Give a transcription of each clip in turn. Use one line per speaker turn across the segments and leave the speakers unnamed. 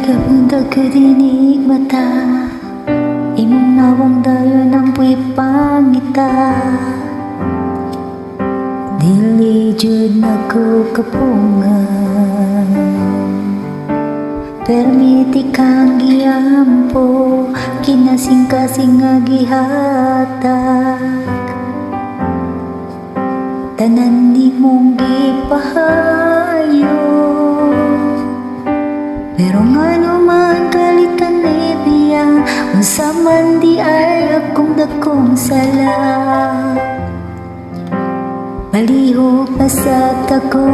Kapunta ka dinig mata, imong nawang dayon ang puy pangita. Dili jud nako kapungan, permiti kang giampo, kinasing-kasing nga gihatag. Tanan di mong gipahayo, pero ngano man kalitan ni biya, unsa man di ay akong dakong sala. Palihog na sa tako,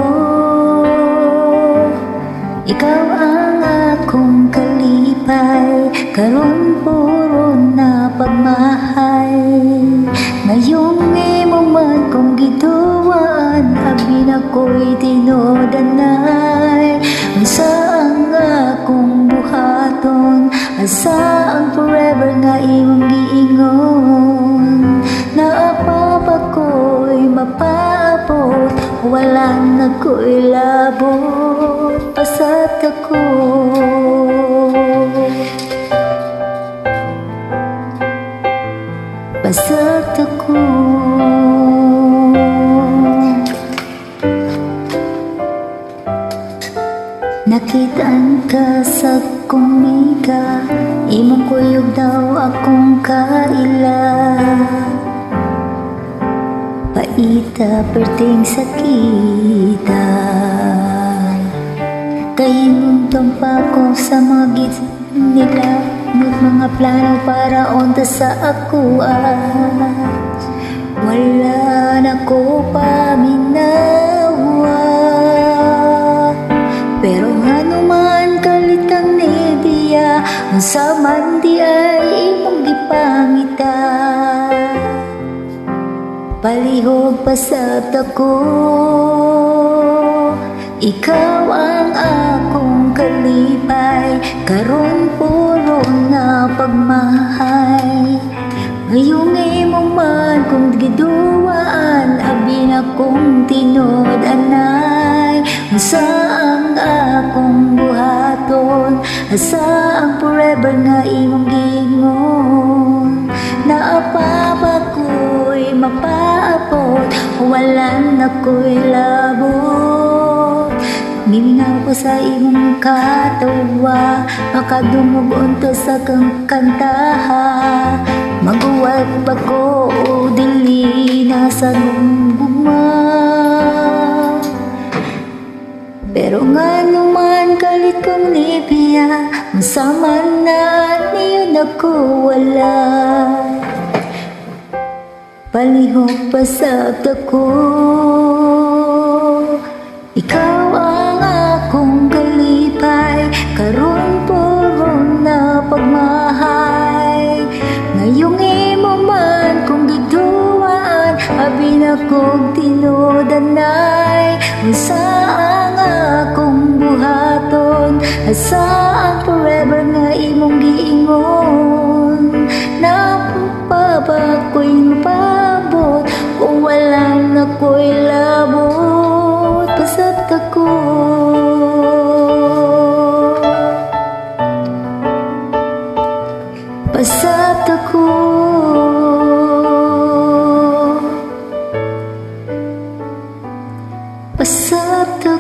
ikaw ang akong kalipay, karon puro na pagmahay. Ngayong imo man kong gituwaan, abi na ko'y tinodanay. Unsa ang akong buhaton, asa ang forever nga imong giingon. Naapa ko'y mapaabot, wala na ko'y labot, pasat ako. Pasat ako. Nakitaan ka sa kumika, imong kuyog daw akong kaila. Paita perting sakita, kayong pa ko sa magit nila. Mga plano para onta sa ako wala na ko paminawa. Pero ngano man kalitang nibiya, unsa man di ay imong gipangita. Palihog pasat ako, ikaw ang akong kalipay, karon puro na pagmahay. Ngayong imong man kong giduwaan, abi na kong tinod anay. Unsa ang akong buhaton, asa ang forever nga imong gingon. Naapa ko'y mapaabot, wala na ko'y labot. Ngimingaw ko sa imong katawa, makadungog unto sa kang kantaha. Maguwag pa ko o dili nasa gumguma. Pero ngano man kalit kong nibiya, unsa man na niyon ako wala. Palihog pasat ako, ikaw ang akong kalipay, karon puro na pagmahay. Ngayong imo man kong giduwaan, abi na kong tinodanay. Unsa ang akong buhaton, asa ang forever nga imong giingon. Napapaba ko'y mapabot, kung wala na ko'y labot, pasat ako. Pasat ako. Pasat ako.